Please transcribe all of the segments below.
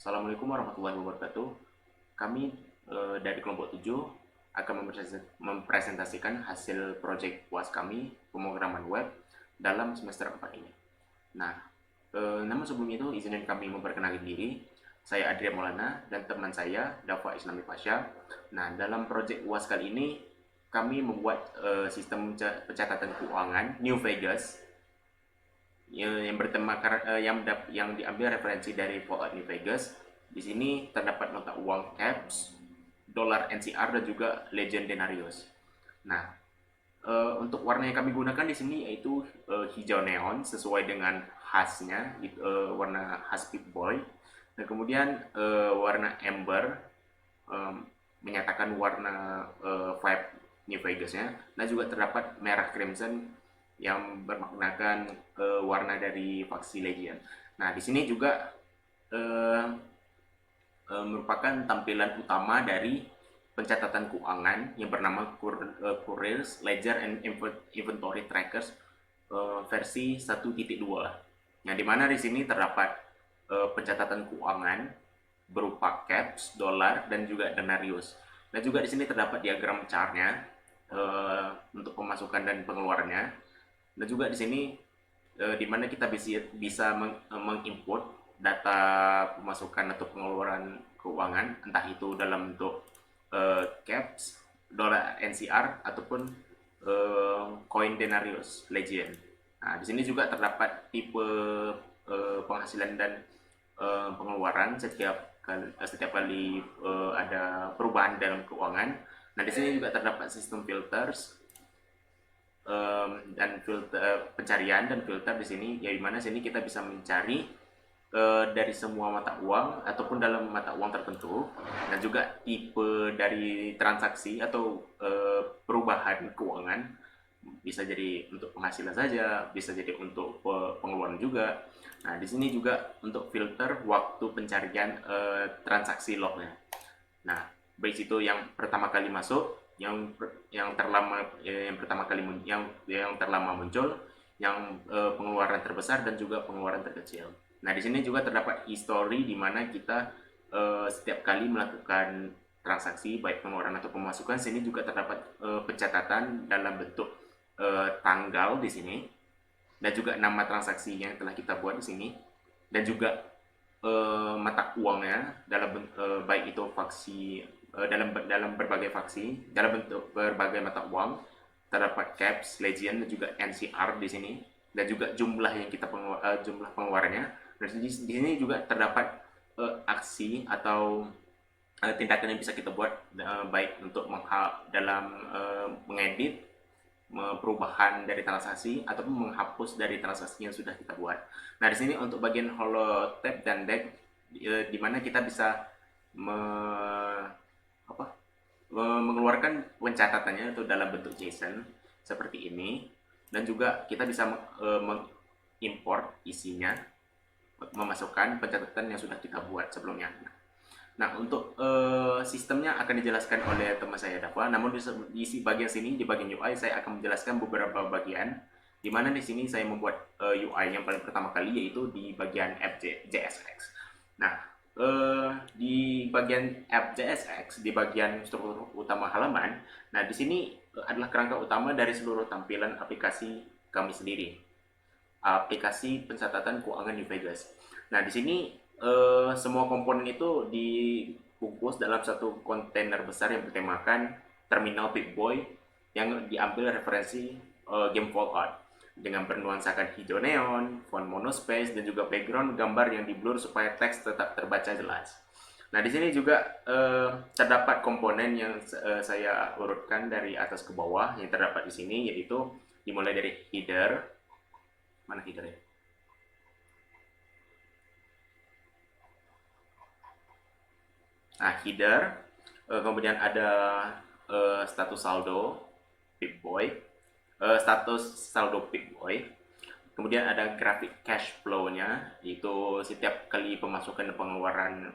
Assalamualaikum warahmatullahi wabarakatuh. Kami dari kelompok 7 akan mempresentasikan hasil proyek UAS kami, pemrograman web, dalam semester 4 ini. Nah, namun sebelum itu izinin kami memperkenalkan diri. Saya Adria Maulana dan teman saya Dafa Islami Pasha. Nah, dalam proyek UAS kali ini kami membuat sistem pencatatan keuangan New Vegas yang bertema yang diambil referensi dari Fallout New Vegas. Di sini terdapat nota uang caps, dolar NCR dan juga legend denarius. Nah, untuk warna yang kami gunakan di sini yaitu hijau neon sesuai dengan khasnya, warna khas Pip-Boy. Dan kemudian warna amber menyatakan warna vibe New Vegas-nya. Dan juga terdapat merah crimson yang bermaknakan warna dari faksi Legion. Nah, di sini juga uh, merupakan tampilan utama dari pencatatan keuangan yang bernama Couriers, Ledger, and Inventory Trackers versi 1.2. Yang dimana di sini terdapat pencatatan keuangan berupa caps, dolar, dan juga denarius. Dan juga di sini terdapat diagram chartnya untuk pemasukan dan pengeluarannya. Dan juga di sini di mana kita bisa mengimport data pemasukan atau pengeluaran keuangan, entah itu dalam bentuk caps, dolar NCR ataupun koin denarius Legion. Nah, di sini juga terdapat tipe penghasilan dan pengeluaran setiap kali ada perubahan dalam keuangan. Nah, di sini juga terdapat sistem filters dan filter pencarian dan filter di sini, ya dimana sini kita bisa mencari dari semua mata uang ataupun dalam mata uang tertentu, dan juga tipe dari transaksi atau perubahan keuangan, bisa jadi untuk penghasilan saja, bisa jadi untuk pengeluaran juga. Nah, di sini juga untuk filter waktu pencarian transaksi lognya. Nah, base itu yang pertama kali masuk, yang terlama, yang pertama kali yang terlama muncul, yang pengeluaran terbesar dan juga pengeluaran terkecil. Nah, di sini juga terdapat history di mana kita setiap kali melakukan transaksi baik pengeluaran atau pemasukan. Sini juga terdapat pencatatan dalam bentuk tanggal di sini, dan juga nama transaksi yang telah kita buat di sini, dan juga mata uangnya dalam baik itu faksi dalam berbagai faksi, dalam bentuk berbagai mata uang. Terdapat caps, legion, dan juga NCR di sini, dan juga jumlah yang kita jumlah pengeluarannya. Dan di sini juga terdapat aksi atau tindakan yang bisa kita buat baik untuk dalam mengedit perubahan dari transaksi ataupun menghapus dari transaksi yang sudah kita buat. Nah, di sini untuk bagian holotab dan deck di mana kita bisa me, apa, mengeluarkan pencatatannya itu dalam bentuk JSON seperti ini, dan juga kita bisa mengimport isinya, memasukkan pencatatan yang sudah kita buat sebelumnya. Nah, untuk sistemnya akan dijelaskan oleh teman saya Dafa. Namun di bagian sini, di bagian UI, saya akan menjelaskan beberapa bagian. Di mana di sini saya membuat UI yang paling pertama kali, yaitu di bagian app JSX. Nah, di bagian app JSX, di bagian struktur utama halaman, nah di sini adalah kerangka utama dari seluruh tampilan aplikasi kami sendiri. Aplikasi pencatatan keuangan di Vegas. Nah, di sini semua komponen itu dibungkus dalam satu kontainer besar yang bertemakan terminal Pip-Boy yang diambil referensi game Fallout, dengan bernuansakan hijau neon, font monospace, dan juga background gambar yang di-blur supaya teks tetap terbaca jelas. Nah, di sini juga terdapat komponen yang saya urutkan dari atas ke bawah yang terdapat di sini, yaitu dimulai dari header. Mana header ya? Nah, header, kemudian ada status saldo Pip-Boy, status saldo Pip-Boy, kemudian ada grafik cash flow-nya, yaitu setiap kali pemasukan dan pengeluaran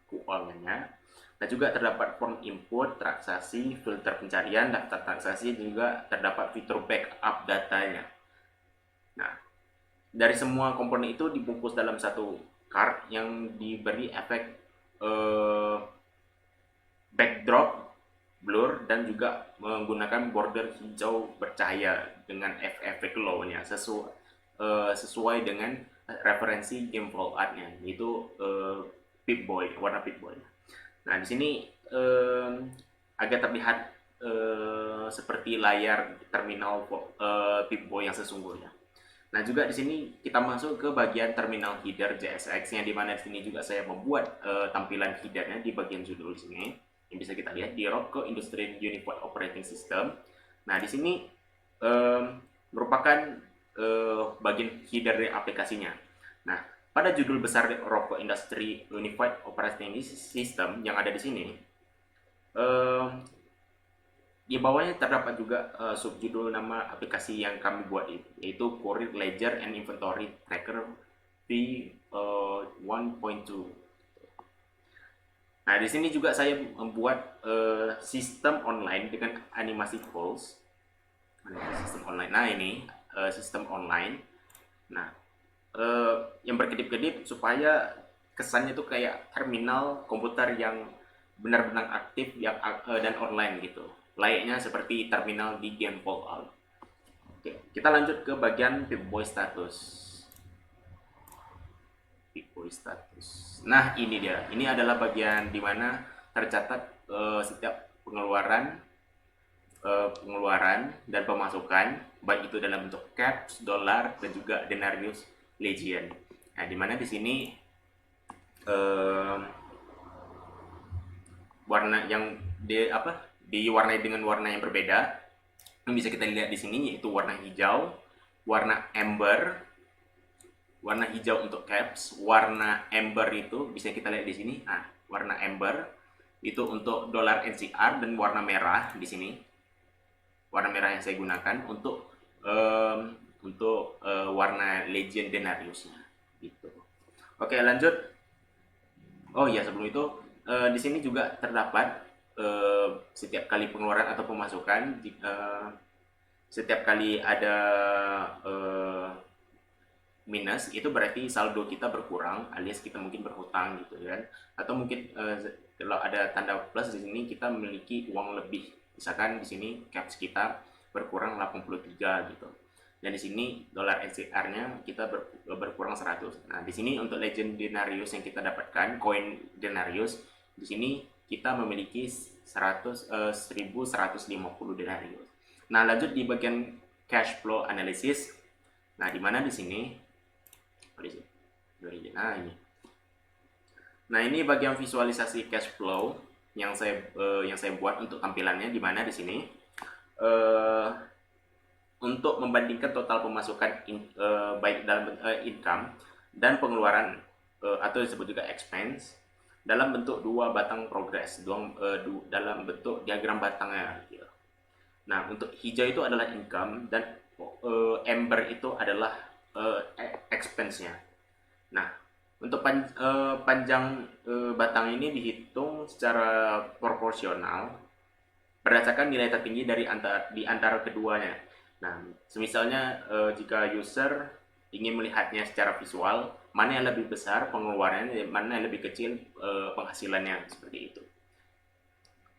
keuangannya. Dan juga terdapat form input, transaksi, filter pencarian, daftar transaksi, dan juga terdapat fitur backup datanya. Nah, dari semua komponen itu dibungkus dalam satu card yang diberi efek eh, backdrop blur dan juga menggunakan border hijau bercahaya dengan efek glow-nya sesuai dengan referensi game flow art-nya, yaitu Pip-Boy, warna Pip-Boy. Nah, di sini agak terlihat seperti layar terminal Pip-Boy yang sesungguhnya. Nah, juga di sini kita masuk ke bagian terminal header JSX, yang dimana di sini juga saya membuat tampilan headernya di bagian judul sini, yang bisa kita lihat di Robco Industry Unified Operating System. Nah, di sini merupakan bagian header dari aplikasinya. Nah, pada judul besar Robco Industry Unified Operating System yang ada di sini, di bawahnya terdapat juga subjudul nama aplikasi yang kami buat, yaitu Courier Ledger and Inventory Tracker V1.2. Nah, di sini juga saya membuat sistem online dengan animasi pulse. Sistem online. Nah, ini sistem online. Nah, yang berkedip-kedip supaya kesannya tuh kayak terminal komputer yang benar-benar aktif dan online gitu. Layaknya seperti terminal di game Fallout. Oke, kita lanjut ke bagian Pip-Boy status. Pip-Boy status. Nah, ini dia. Ini adalah bagian di mana tercatat setiap pengeluaran dan pemasukan, baik itu dalam bentuk caps, dolar, dan juga denarius legion. Nah, di mana di sini warna yang diwarnai dengan warna yang berbeda. Yang bisa kita lihat di sini yaitu warna hijau, warna amber. Warna hijau untuk caps, warna amber itu bisa kita lihat di sini. Nah, warna amber itu untuk dolar NCR, dan warna merah di sini. Warna merah yang saya gunakan untuk warna Legion Denariusnya gitu. Oke, lanjut. Oh iya, sebelum itu di sini juga terdapat setiap kali pengeluaran atau pemasukan, setiap kali ada minus, itu berarti saldo kita berkurang, alias kita mungkin berhutang gitu kan, atau mungkin kalau ada tanda plus di sini kita memiliki uang lebih, misalkan di sini caps kita berkurang 83 gitu, dan di sini dolar SCR-nya kita berkurang 100. Nah, di sini untuk Legend Denarius yang kita dapatkan, koin Denarius, di sini kita memiliki 1150 Denarius. Nah, lanjut di bagian cash flow analysis. Nah, di mana di sini Nah, ini bagian visualisasi cash flow yang saya buat untuk tampilannya, di mana di sini untuk membandingkan total pemasukan baik dalam income dan pengeluaran atau disebut juga expense dalam bentuk dua batang progress, dalam bentuk diagram batangnya. Nah, untuk hijau itu adalah income dan amber itu adalah expense-nya. Nah, untuk panjang batang ini dihitung secara proporsional berdasarkan nilai tertinggi di antara keduanya. Nah, semisalnya jika user ingin melihatnya secara visual, mana yang lebih besar pengeluarannya, mana yang lebih kecil penghasilannya, seperti itu.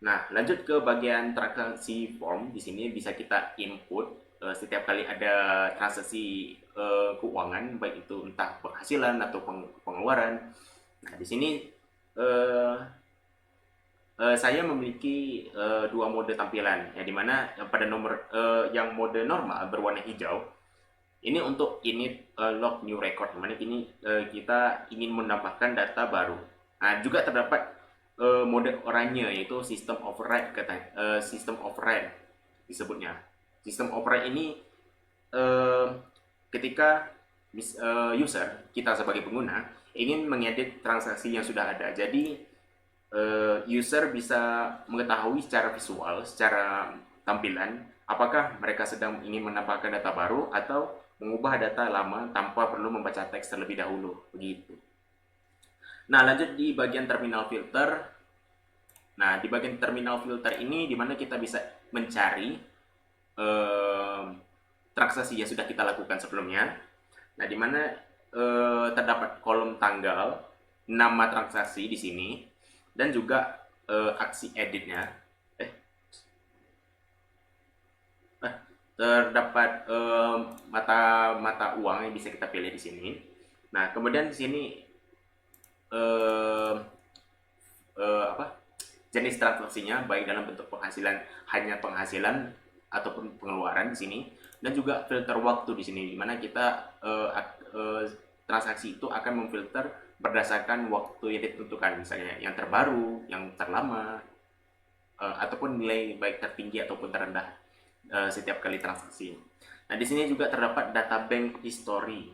Nah, lanjut ke bagian transaksi form. Di sini bisa kita input setiap kali ada transaksi keuangan, baik itu entah penghasilan atau pengeluaran. Nah, di sini saya memiliki dua mode tampilan, ya, dimana pada yang mode normal berwarna hijau ini untuk init log new record, dimana kini kita ingin menambahkan data baru. Nah, juga terdapat mode oranye, yaitu system override disebutnya. Sistem override ini ketika user, kita sebagai pengguna, ingin mengedit transaksi yang sudah ada. Jadi user bisa mengetahui secara visual, secara tampilan, apakah mereka sedang ingin menambahkan data baru atau mengubah data lama tanpa perlu membaca teks terlebih dahulu, begitu. Nah, lanjut di bagian terminal filter. Nah, di bagian terminal filter ini dimana kita bisa mencari transaksi yang sudah kita lakukan sebelumnya. Nah, dimana terdapat kolom tanggal, nama transaksi di sini, dan juga aksi editnya. Eh, Terdapat mata mata uang yang bisa kita pilih di sini. Nah, kemudian di sini eh, apa jenis transaksinya, baik dalam bentuk penghasilan, hanya penghasilan ataupun pengeluaran di sini, dan juga filter waktu di sini, di mana kita transaksi itu akan memfilter berdasarkan waktu yang ditentukan, misalnya yang terbaru, yang terlama, ataupun nilai baik tertinggi ataupun terendah setiap kali transaksi. Nah, di sini juga terdapat data bank history.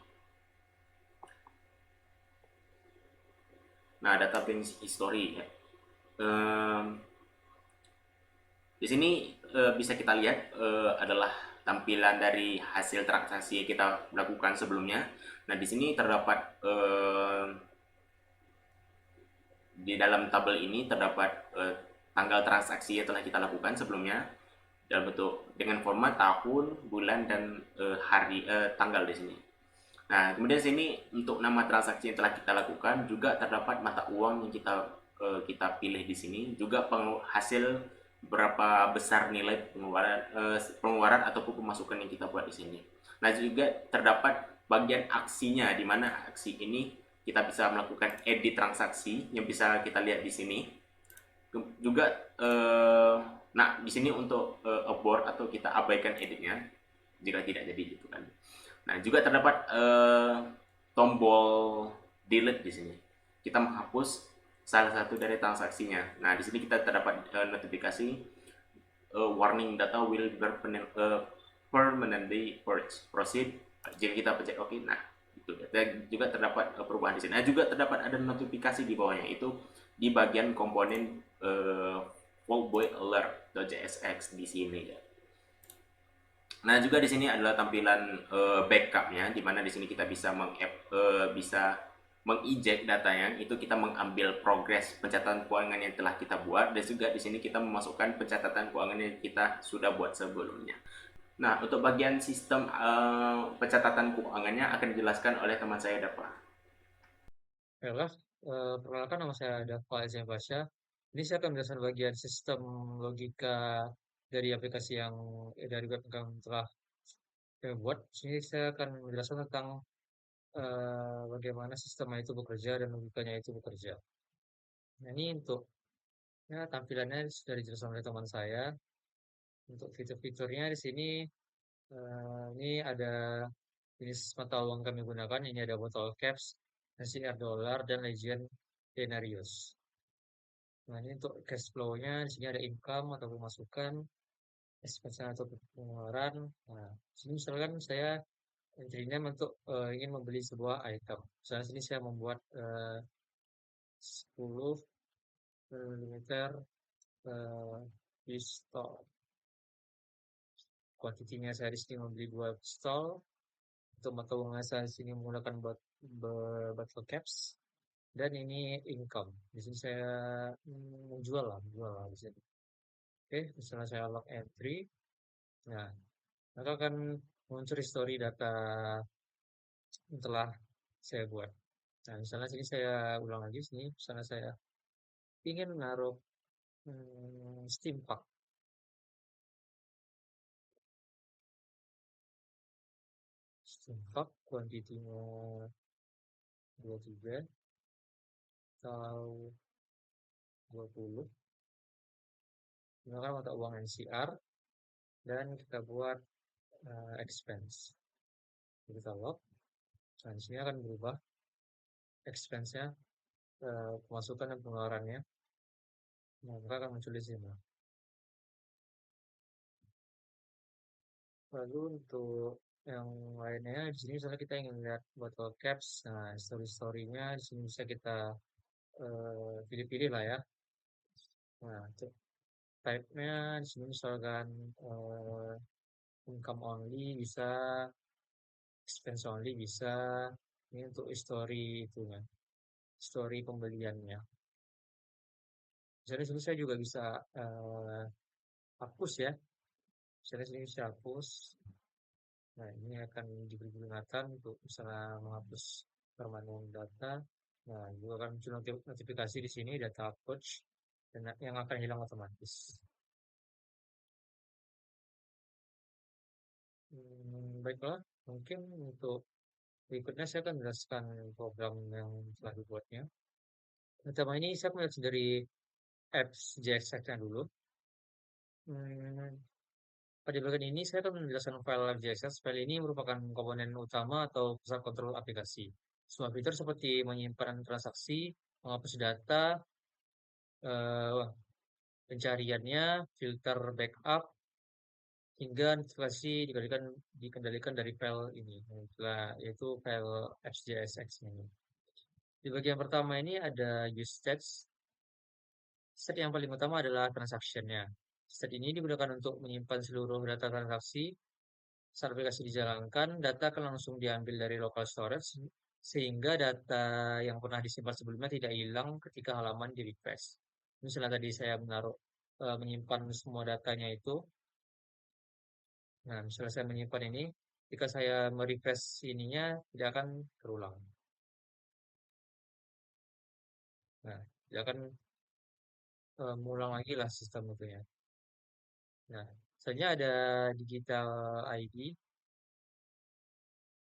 Nah, data bank history ya. Um, Di sini bisa kita lihat adalah tampilan dari hasil transaksi yang kita lakukan sebelumnya. Nah, di sini terdapat di dalam tabel ini terdapat tanggal transaksi yang telah kita lakukan sebelumnya dalam bentuk dengan format tahun, bulan, dan hari tanggal di sini. Nah, kemudian sini untuk nama transaksi yang telah kita lakukan juga terdapat mata uang yang kita pilih di sini, juga hasil berapa besar nilai pengeluaran ataupun pemasukan yang kita buat di sini. Nah, juga terdapat bagian aksinya, di mana aksi ini kita bisa melakukan edit transaksi yang bisa kita lihat di sini. Juga nah di sini untuk abort atau kita abaikan editnya jika tidak jadi gitu kan. Nah, juga terdapat tombol delete di sini. Kita menghapus salah satu dari transaksinya. Nah, di sini kita terdapat notifikasi warning data will be permanently purged. Proceed. Jika kita pencet OK, nah itu. Dan juga terdapat perubahan di sini. Nah, juga terdapat ada notifikasi di bawahnya, itu di bagian komponen Fallboy Alert.jsx di sini ya. Nah, juga di sini adalah tampilan backupnya, di mana di sini kita bisa bisa menginjek datanya, itu kita mengambil progres pencatatan keuangan yang telah kita buat, dan juga di sini kita memasukkan pencatatan keuangan yang kita sudah buat sebelumnya. Nah, untuk bagian sistem pencatatan keuangannya akan dijelaskan oleh teman saya, Dapa. Baiklah, perkenalkan nama saya Dava Basya. Ini saya akan menjelaskan bagian sistem logika dari aplikasi yang dari web yang telah saya buat. Sini saya akan menjelaskan tentang bagaimana sistemnya itu bekerja dan logikanya itu bekerja. Nah, ini untuk ya, tampilannya sudah dijelaskan oleh teman saya. Untuk fitur-fiturnya di sini ini ada jenis mata uang kami gunakan. Ini ada bottle caps, NCR dollar, dan Legion denarius. Nah, ini untuk cash flow-nya, di sini ada income atau pemasukan, expense atau pengeluaran. Nah, di sini misalkan saya intinya untuk ingin membeli sebuah item. Misalnya sini saya membuat 10 ml pistol. Kuantitinya saya di sini membeli 2 pistol. Untuk mata uangnya saya di sini menggunakan bottle caps. Dan ini income. Di sini saya menjual lah di sini. Oke, misalnya saya log entry. Nah, maka akan muncul history data yang telah saya buat. Nah, misalnya sini saya ulang lagi sini, misalnya saya ingin menaruh Steam Pack. Steam Pack kuantitinya 23 atau 20. Gunakan mata uang NCR dan kita buat expense. Jadi kita log. Nah, di sini akan berubah expense-nya, pemasukan dan pengeluarannya. Nah, maka akan muncul di sini. Lalu untuk yang lainnya di sini misalnya kita ingin lihat bottle caps, nah story-storynya di sini bisa kita pilih-pilih lah ya. Nah, untuk type-nya di sini misalkan income only bisa, expense only bisa. Ini untuk history itu kan, story pembeliannya. Misalnya di sini saya juga bisa hapus ya. Misalnya di sini bisa hapus. Nah, ini akan digunakan untuk misalnya menghapus permanen data. Nah, juga akan muncul notifikasi di sini data coach dan yang akan hilang otomatis. Baiklah, mungkin untuk berikutnya saya akan menjelaskan program yang telah dibuatnya. Pertama ini saya melihat dari apps JSX-nya dulu. Hmm, Pada bagian ini saya akan menjelaskan file JSX. File ini merupakan komponen utama atau pusat kontrol aplikasi. Semua fitur seperti menyimpan transaksi, menghapus data, eh, pencariannya, filter backup, hingga notifikasi dikendalikan dari file ini, yaitu file apps.jsx ini. Di bagian pertama ini ada use stats. Stat yang paling utama adalah transaction-nya. Stat ini digunakan untuk menyimpan seluruh data transaksi. Saat aplikasi dijalankan, data akan langsung diambil dari local storage, sehingga data yang pernah disimpan sebelumnya tidak hilang ketika halaman di-refresh. Misalnya tadi saya menyimpan semua datanya itu. Nah, misalnya saya menyimpan ini, jika saya merefresh ininya, tidak akan terulang. Nah, tidak akan mengulang lagi lah sistem itu ya. Nah, selanjutnya ada digital ID,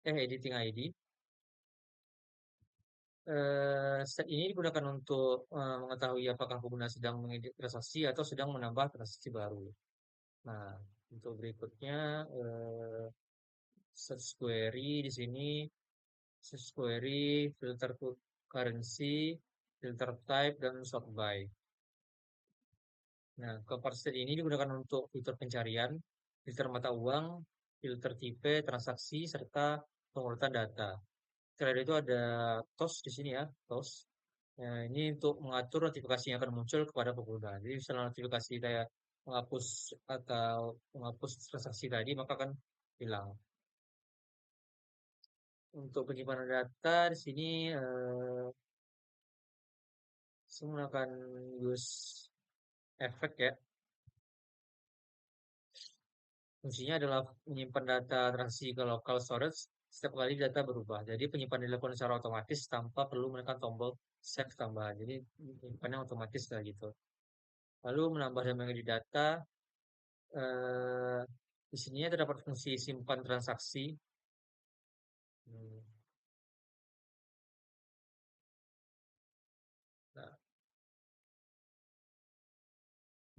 editing ID. Set ini digunakan untuk mengetahui apakah pengguna sedang mengedit transaksi atau sedang menambah transaksi baru. Nah, untuk berikutnya search query di sini, search query, filter currency, filter type, dan sort by. Nah, keempat set ini digunakan untuk filter pencarian, filter mata uang, filter tipe, transaksi, serta pengurutan data. Selain itu ada TOS di sini ya, TOS. Nah, ini untuk mengatur notifikasi yang akan muncul kepada pengguna. Jadi misalnya notifikasi saya menghapus atau menghapus transaksi tadi, maka akan hilang. Untuk penyimpanan data di sini saya menggunakan use efek ya. Fungsinya adalah menyimpan data transaksi ke local storage setiap kali data berubah. Jadi penyimpanan dilakukan secara otomatis tanpa perlu menekan tombol save tambahan. Jadi penyimpanannya otomatis lah gitu. Lalu menambah dan mengedit data. Eh, di sini terdapat fungsi simpan transaksi. Hmm, Nah,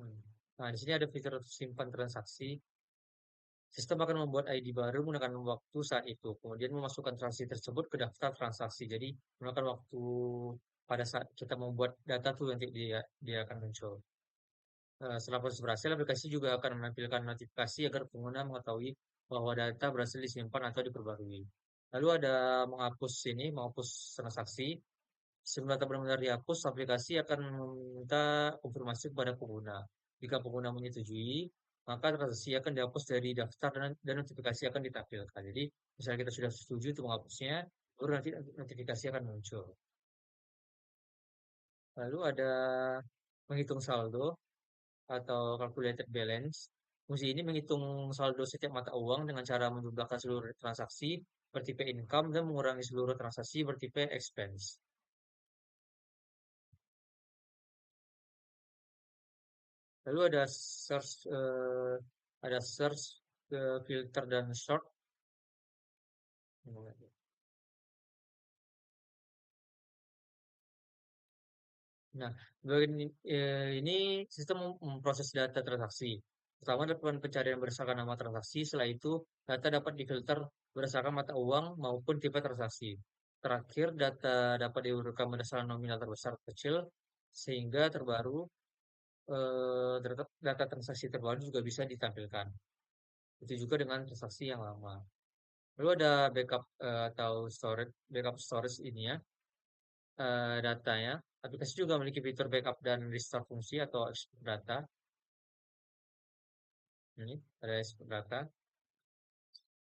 hmm. Nah, di sini ada fitur simpan transaksi. Sistem akan membuat ID baru menggunakan waktu saat itu, kemudian memasukkan transaksi tersebut ke daftar transaksi. Jadi memakan waktu pada saat kita membuat data tuh nanti dia akan muncul. Setelah proses berhasil, aplikasi juga akan menampilkan notifikasi agar pengguna mengetahui bahwa data berhasil disimpan atau diperbarui. Lalu ada menghapus transaksi. Sebelum data benar-benar dihapus, aplikasi akan meminta konfirmasi kepada pengguna. Jika pengguna menyetujui, maka transaksi akan dihapus dari daftar dan notifikasi akan ditampilkan. Jadi, misalnya kita sudah setuju untuk menghapusnya, baru nanti notifikasi akan muncul. Lalu ada menghitung saldo atau calculated balance. Fungsi ini menghitung saldo setiap mata uang dengan cara menjumlahkan seluruh transaksi bertipe income dan mengurangi seluruh transaksi bertipe expense. Lalu ada search, filter dan sort. Nah, bagian ini sistem memproses data transaksi. Pertama, lakukan pencarian berdasarkan nama transaksi. Setelah itu, data dapat difilter berdasarkan mata uang maupun tipe transaksi. Terakhir, data dapat diurutkan berdasarkan nominal terbesar kecil, sehingga data transaksi terbaru juga bisa ditampilkan. Itu juga dengan transaksi yang lama. Lalu ada backup storage ini ya, datanya. Aplikasi juga memiliki fitur backup dan restore fungsi atau export data. Ini ada export data.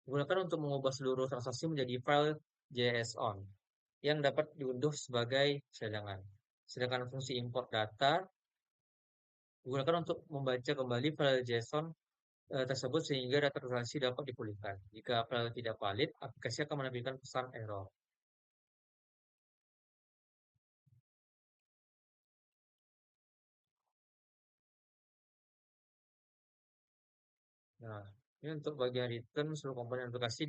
Digunakan untuk mengubah seluruh transaksi menjadi file JSON yang dapat diunduh sebagai cadangan. Sedangkan fungsi import data digunakan untuk membaca kembali file JSON tersebut sehingga data transaksi dapat dipulihkan. Jika file tidak valid, aplikasi akan menampilkan pesan error. Nah, ini untuk bagian return seluruh komponen aplikasi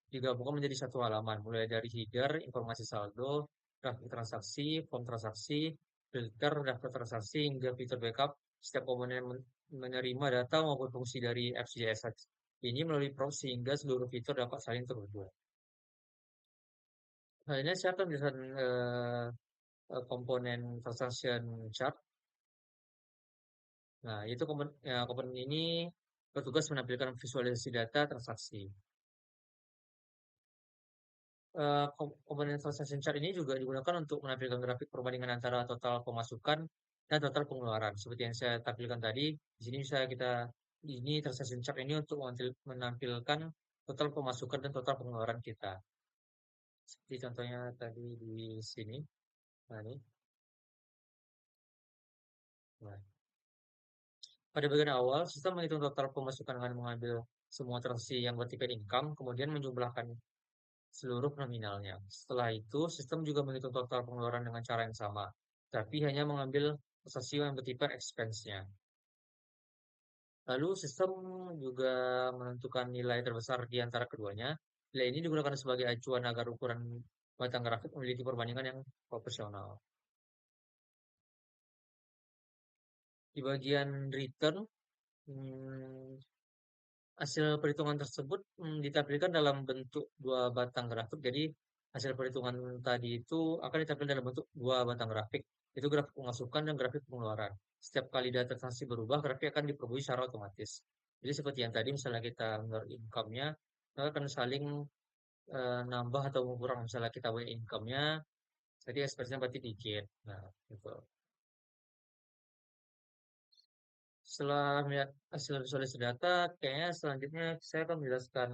digabungkan menjadi satu halaman, mulai dari header, informasi saldo, grafik transaksi, form transaksi, filter, daftar transaksi, hingga fitur backup. Setiap komponen menerima data maupun fungsi dari FCSS ini melalui proxy sehingga seluruh fitur dapat saling terhubung. Nah, ini saya akan menjelaskan komponen transaction chart. Nah, itu komponen ini bertugas menampilkan visualisasi data transaksi. Komponen transaction chart ini juga digunakan untuk menampilkan grafik perbandingan antara total pemasukan dan total pengeluaran. Seperti yang saya tampilkan tadi, di sini bisa kita ini transaction chart ini untuk menampilkan total pemasukan dan total pengeluaran kita. Seperti contohnya tadi di sini. Nah, ini. Nah, pada bagian awal, sistem menghitung total pemasukan dengan mengambil semua transaksi yang bertipe income, kemudian menjumlahkan seluruh nominalnya. Setelah itu, sistem juga menghitung total pengeluaran dengan cara yang sama, tapi hanya mengambil transaksi yang bertipe expense-nya. Lalu, sistem juga menentukan nilai terbesar di antara keduanya. Nilai ini digunakan sebagai acuan agar ukuran batang grafik memiliki perbandingan yang proporsional. Di bagian return, hmm, hasil perhitungan tersebut ditampilkan dalam bentuk dua batang grafik. Jadi hasil perhitungan tadi itu akan ditampilkan dalam bentuk dua batang grafik. Itu grafik pemasukan dan grafik pengeluaran. Setiap kali data transaksi berubah, grafik akan diperbarui secara otomatis. Jadi seperti yang tadi misalnya kita mengeluarkan income-nya, maka akan saling nambah atau berkurang. Misalnya kita punya income-nya, jadi expense-nya berarti dikit. Nah, gitu. Setelah melihat hasil visualisasi data, kayaknya selanjutnya saya akan menjelaskan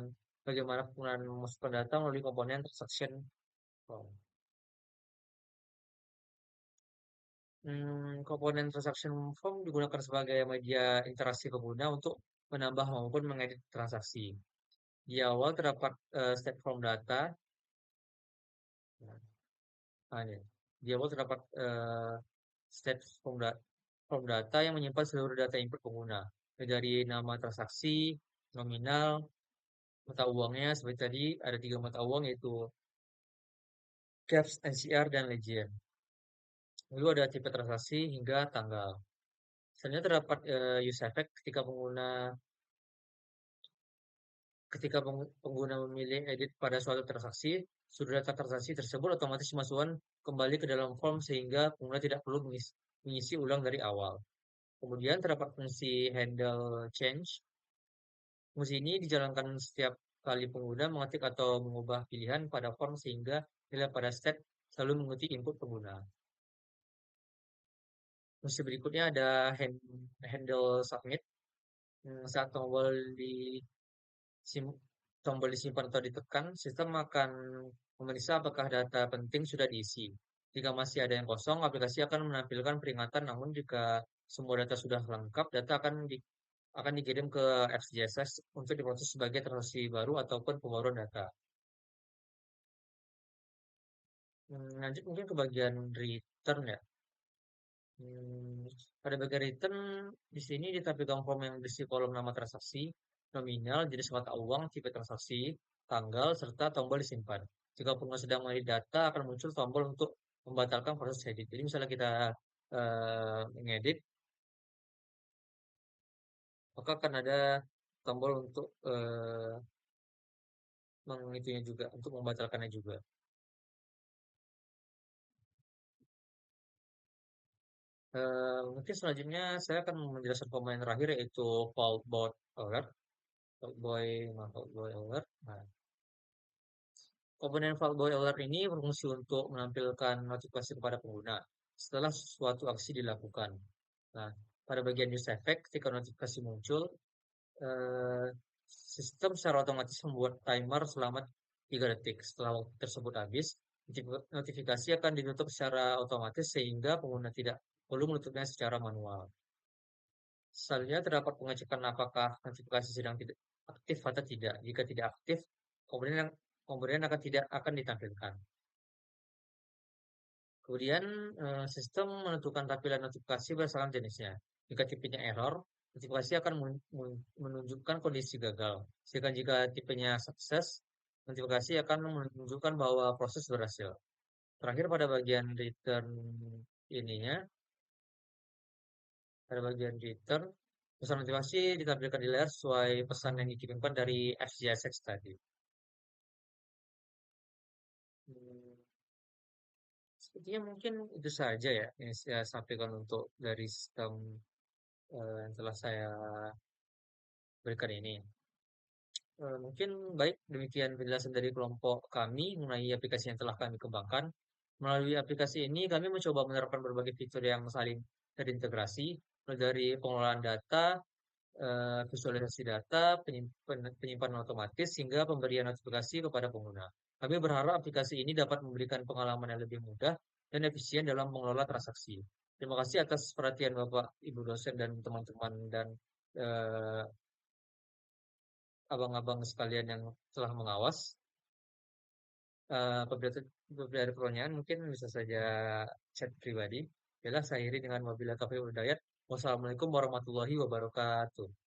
bagaimana penggunaan memasukkan data melalui komponen transaction form. Komponen transaction form digunakan sebagai media interaksi pengguna untuk menambah maupun mengedit transaksi. Di awal terdapat state form data. Nah, ini. Di awal terdapat state form data yang menyimpan seluruh data input pengguna, dari nama transaksi, nominal, mata uangnya seperti tadi ada tiga mata uang yaitu CAPS, NCR, dan Legion. Lalu ada tipe transaksi hingga tanggal. Selanjutnya terdapat use effect ketika pengguna memilih edit pada suatu transaksi, seluruh data transaksi tersebut otomatis dimasukkan kembali ke dalam form sehingga pengguna tidak perlu mengisi ulang dari awal. Kemudian terdapat fungsi handle change. Fungsi ini dijalankan setiap kali pengguna mengetik atau mengubah pilihan pada form sehingga nilai pada state selalu mengikuti input pengguna. Fungsi berikutnya ada handle submit. Saat sim- tombol disimpan atau ditekan, sistem akan memeriksa apakah data penting sudah diisi. Jika masih ada yang kosong, aplikasi akan menampilkan peringatan. Namun jika semua data sudah lengkap, data akan dikirim ke FCSS untuk diproses sebagai transaksi baru ataupun pembaruan data. Lanjut mungkin ke bagian return ya. Hmm, pada bagian return di sini ditampilkan form yang berisi kolom nama transaksi, nominal, jenis mata uang, tipe transaksi, tanggal, serta tombol disimpan. Jika pengguna sedang mengedit data, akan muncul tombol untuk membatalkan proses edit. Jadi misalnya kita mengedit, maka akan ada tombol untuk mengitunya juga, untuk membatalkannya juga. Mungkin selanjutnya saya akan menjelaskan komponen terakhir yaitu fault bound alert, fault boy alert. Nah, komponen Fuckboy Alert ini berfungsi untuk menampilkan notifikasi kepada pengguna setelah suatu aksi dilakukan. Nah, pada bagian use effect, ketika notifikasi muncul, eh, sistem secara otomatis membuat timer selama 3 detik. Setelah waktu tersebut habis, notifikasi akan ditutup secara otomatis sehingga pengguna tidak perlu menutupnya secara manual. Selanjutnya terdapat pengecekan apakah notifikasi sedang tidak aktif atau tidak. Jika tidak aktif, kemudian akan tidak akan ditampilkan. Kemudian sistem menentukan tampilan notifikasi berdasarkan jenisnya. Jika tipenya error, notifikasi akan menunjukkan kondisi gagal. Sedangkan jika tipenya sukses, notifikasi akan menunjukkan bahwa proses berhasil. Terakhir pada bagian return ininya, pada bagian return, pesan motivasi ditampilkan di layar sesuai pesan yang dikirimkan dari FCSX tadi. Hmm, sepertinya mungkin itu saja ya yang saya sampaikan untuk dari sistem yang telah saya berikan ini. Mungkin baik demikian penjelasan dari kelompok kami mengenai aplikasi yang telah kami kembangkan. Melalui aplikasi ini kami mencoba menerapkan berbagai fitur yang saling terintegrasi, mulai dari pengelolaan data, visualisasi data, penyimpanan otomatis, hingga pemberian notifikasi kepada pengguna. Kami berharap aplikasi ini dapat memberikan pengalaman yang lebih mudah dan efisien dalam mengelola transaksi. Terima kasih atas perhatian Bapak, Ibu dosen, dan teman-teman dan eh, abang-abang sekalian yang telah mengawas. Apabila ada pertanyaan, mungkin bisa saja chat pribadi. Yalah, saya akhiri dengan wabillahi taufiq wal hidayah. Wassalamualaikum warahmatullahi wabarakatuh.